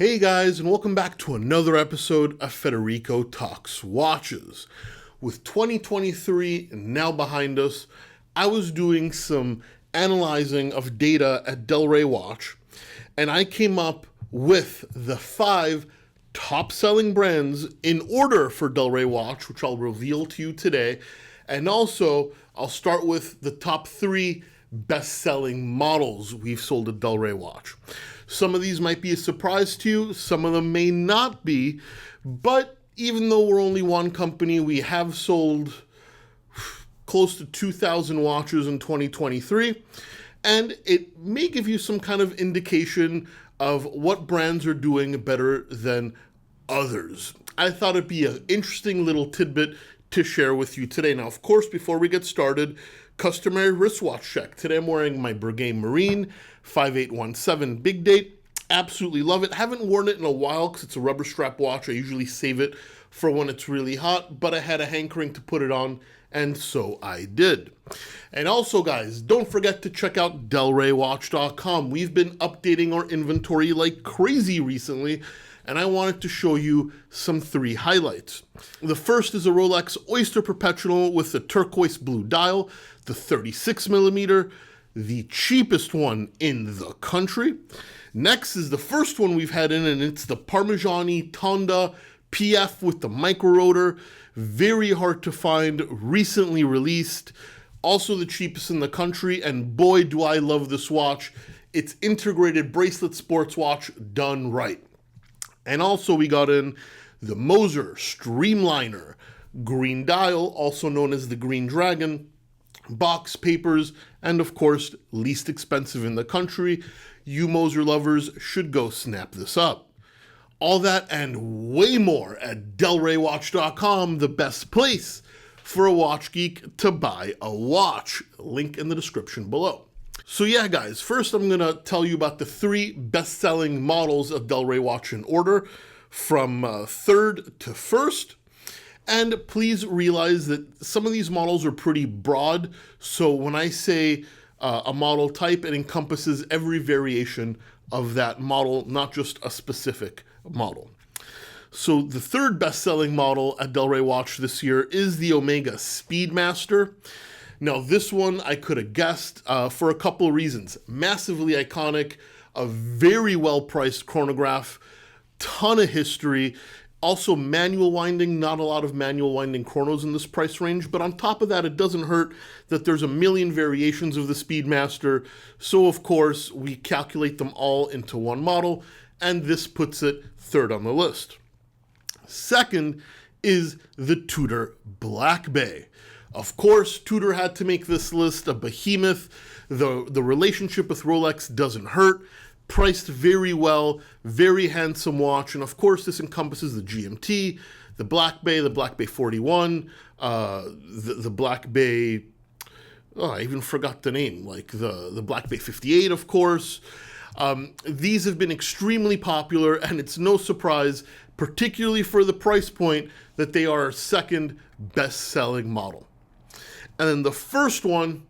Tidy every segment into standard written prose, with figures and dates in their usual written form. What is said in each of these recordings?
Hey guys, and welcome back to another episode of Federico Talks Watches. With 2023 now behind us, I was doing some analyzing of data at Del Rey Watch, and I came up with the 5 top-selling brands in order for Del Rey Watch, which I'll reveal to you today. And also, I'll start with the top 3 best-selling models we've sold at Del Rey Watch. Some of these might be a surprise to you, some of them may not be, but even though we're only one company, we have sold close to 2,000 watches in 2023, and it may give you some kind of indication of what brands are doing better than others. I thought it'd be an interesting little tidbit to share with you today. Now, of course, before we get started, customary wristwatch check. Today I'm wearing my Breguet Marine 5817 Big Date. Absolutely love it. Haven't worn it in a while because it's a rubber strap watch. I usually save it for when it's really hot, but I had a hankering to put it on, and so I did. And also, guys, don't forget to check out DelReyWatch.com. We've been updating our inventory like crazy recently, and I wanted to show you some 3 highlights. The first is a Rolex Oyster Perpetual with the turquoise blue dial, the 36mm, the cheapest one in the country. Next is the first one we've had in, and it's the Parmigiani Tonda PF with the micro rotor. Very hard to find, recently released. Also the cheapest in the country, and boy do I love this watch. It's integrated bracelet sports watch done right. And also we got in the Moser Streamliner green dial, also known as the Green Dragon, box papers, and of course, least expensive in the country. You Moser lovers should go snap this up. All that and way more at DelReyWatch.com, the best place for a watch geek to buy a watch. Link in the description below. So yeah, guys, first I'm going to tell you about the 3 best-selling models of Del Rey Watch in order, from 3rd to 1st. And please realize that some of these models are pretty broad, so when I say a model type, it encompasses every variation of that model, not just a specific model. So the 3rd best-selling model at Del Rey Watch this year is the Omega Speedmaster. Now, this one I could have guessed for a couple of reasons. Massively iconic, a very well-priced chronograph, ton of history. Also manual winding, not a lot of manual winding chronos in this price range, but on top of that, it doesn't hurt that there's a million variations of the Speedmaster, so of course we calculate them all into one model, and this puts it 3rd on the list. Second is the Tudor Black Bay. Of course, Tudor had to make this list a behemoth. The relationship with Rolex doesn't hurt. Priced very well, very handsome watch, and of course this encompasses the GMT, the Black Bay 41, the Black Bay, I even forgot the name, like the Black Bay 58, of course. These have been extremely popular, and it's no surprise, particularly for the price point, that they are our 2nd best-selling model. And then the first one,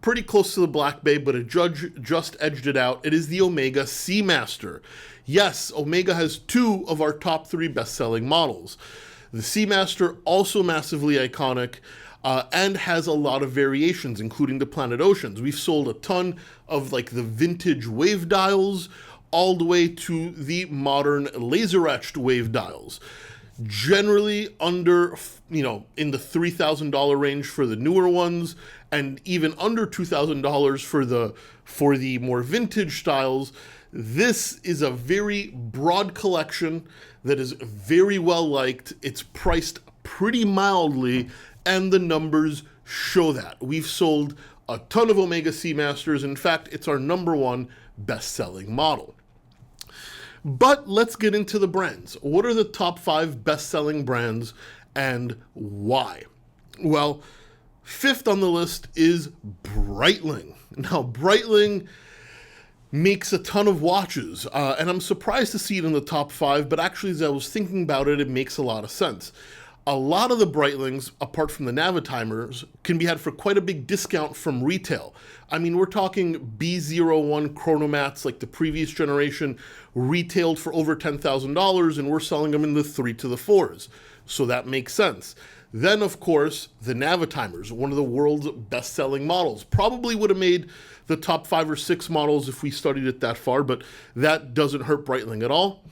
pretty close to the Black Bay, but a judge just edged it out. It is the Omega Seamaster. Yes, Omega has 2 of our top 3 best-selling models. The Seamaster, also massively iconic, and has a lot of variations, including the Planet Oceans. We've sold a ton of like the vintage wave dials, all the way to the modern laser-etched wave dials. Generally under, in the $3,000 range for the newer ones, and even under $2,000 for the more vintage styles. This is a very broad collection that is very well liked. It's priced pretty mildly, and the numbers show that. We've sold a ton of Omega Seamasters. In fact, it's our #1 best-selling model. But let's get into the brands. What are the top 5 best-selling brands and why? Well, 5th on the list is Breitling. Now, Breitling makes a ton of watches, and I'm surprised to see it in the top 5, but actually, as I was thinking about it, it makes a lot of sense. a lot of the Breitlings, apart from the Navatimers, can be had for quite a big discount from retail. I mean, we're talking B01 Chronomats, like the previous generation, retailed for over $10,000, and we're selling them in the 3 to the 4s. So that makes sense. Then, of course, the Navatimers, one of the world's best-selling models. Probably would have made the top 5 or 6 models if we studied it that far, but that doesn't hurt Breitling at all.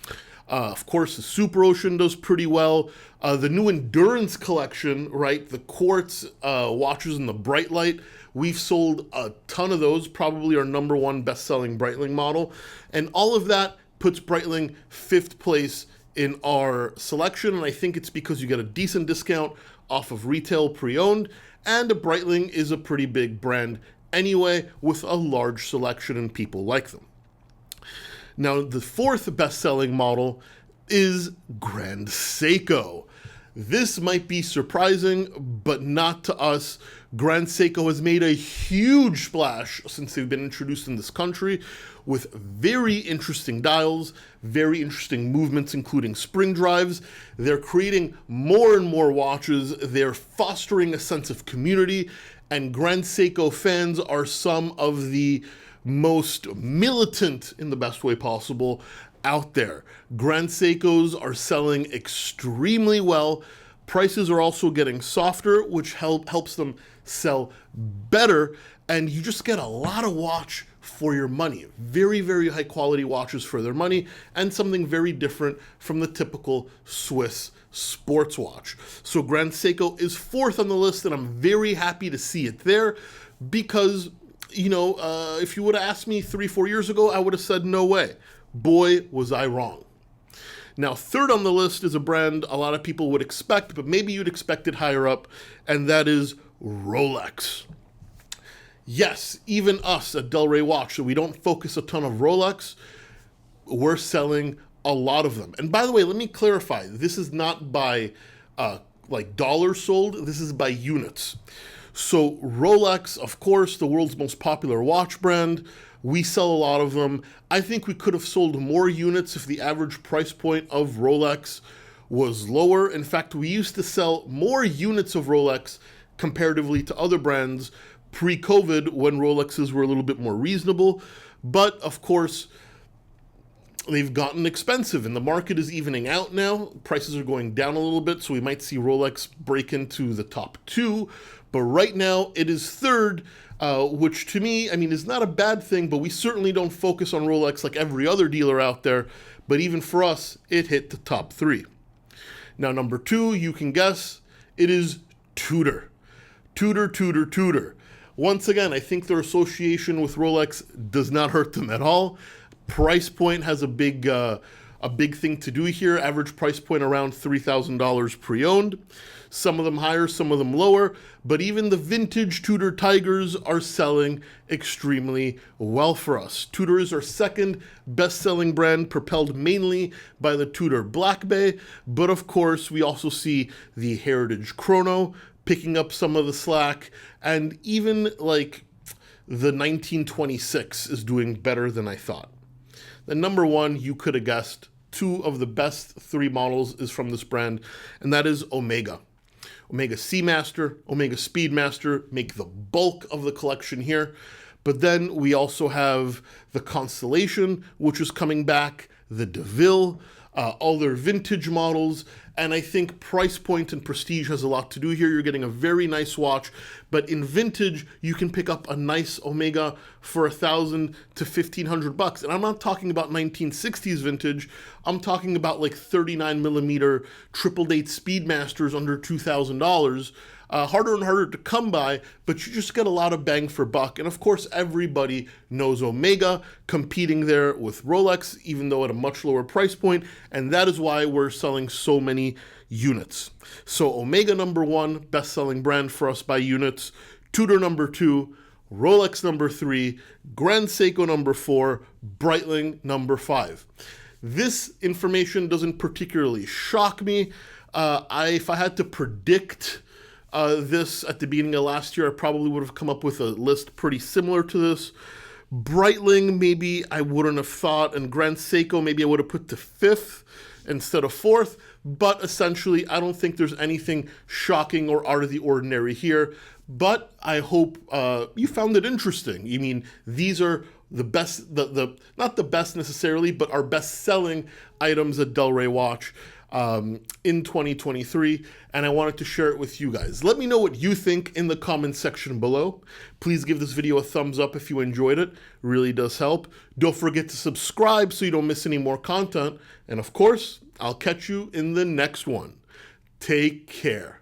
Of course, the Super Ocean does pretty well. The new Endurance collection, right? The quartz watches and the Bright Light. We've sold a ton of those, probably our number 1 best-selling Breitling model. And all of that puts Breitling 5th place in our selection. And I think it's because you get a decent discount off of retail pre-owned. And Breitling is a pretty big brand anyway, with a large selection and people like them. Now, the 4th best-selling model is Grand Seiko. This might be surprising, but not to us. Grand Seiko has made a huge splash since they've been introduced in this country, with very interesting dials, very interesting movements, including spring drives. They're creating more and more watches. They're fostering a sense of community, and Grand Seiko fans are some of the most militant, in the best way possible, out there. Grand Seikos are selling extremely well. Prices are also getting softer, which helps them sell better, and you just get a lot of watch for your money. Very, very high quality watches for their money, and something very different from the typical Swiss sports watch. So Grand Seiko is 4th on the list, and I'm very happy to see it there, because if you would have asked me 3-4 years ago, I would have said no way. Boy, was I wrong. Now, 3rd on the list is a brand a lot of people would expect, but maybe you'd expect it higher up, and that is Rolex. Yes, even us at Del Rey Watch, so we don't focus a ton of Rolex, we're selling a lot of them. And by the way, let me clarify, this is not by dollars sold, this is by units. So Rolex, of course, the world's most popular watch brand. We sell a lot of them. I think we could have sold more units if the average price point of Rolex was lower. In fact, we used to sell more units of Rolex comparatively to other brands pre-COVID, when Rolexes were a little bit more reasonable. But of course, they've gotten expensive, and the market is evening out now. Prices are going down a little bit, so we might see Rolex break into the top 2. But right now, it is 3rd, which to me, I mean, is not a bad thing, but we certainly don't focus on Rolex like every other dealer out there. But even for us, it hit the top 3. Now, number 2, you can guess, it is Tudor. Tudor. Once again, I think their association with Rolex does not hurt them at all. Price point has a big thing to do here. Average price point around $3,000 pre-owned. Some of them higher, some of them lower, but even the vintage Tudor Tigers are selling extremely well for us. Tudor is our 2nd best-selling brand, propelled mainly by the Tudor Black Bay, but of course we also see the Heritage Chrono picking up some of the slack, and even like the 1926 is doing better than I thought. The number 1, you could have guessed, 2 of the best 3 models is from this brand, and that is Omega. Omega Seamaster, Omega Speedmaster make the bulk of the collection here. But then we also have the Constellation, which is coming back, the DeVille, all their vintage models, and I think price point and prestige has a lot to do here. You're getting a very nice watch, but in vintage, you can pick up a nice Omega for $1,000 to $1,500. And I'm not talking about 1960s vintage. I'm talking about like 39 millimeter triple date Speedmasters under $2,000. Harder and harder to come by, but you just get a lot of bang for buck. And of course, everybody knows Omega competing there with Rolex, even though at a much lower price point. And that is why we're selling so many units. So Omega number 1, best-selling brand for us by units. Tudor number 2, Rolex number 3, Grand Seiko number 4, Breitling number 5. This information doesn't particularly shock me. If I had to predict this at the beginning of last year, I probably would have come up with a list pretty similar to this. Breitling, maybe I wouldn't have thought, and Grand Seiko, maybe I would have put to 5th. instead of fourth, but essentially I don't think there's anything shocking or out of the ordinary here. But I hope you found it interesting. I mean, these are the best, not the best necessarily, but our best-selling items at Del Rey Watch in 2023, and I wanted to share it with you guys. Let me know what you think in the comments section below. Please give this video a thumbs up if you enjoyed it. It really does help. Don't forget to subscribe so you don't miss any more content. And of course, I'll catch you in the next one. Take care.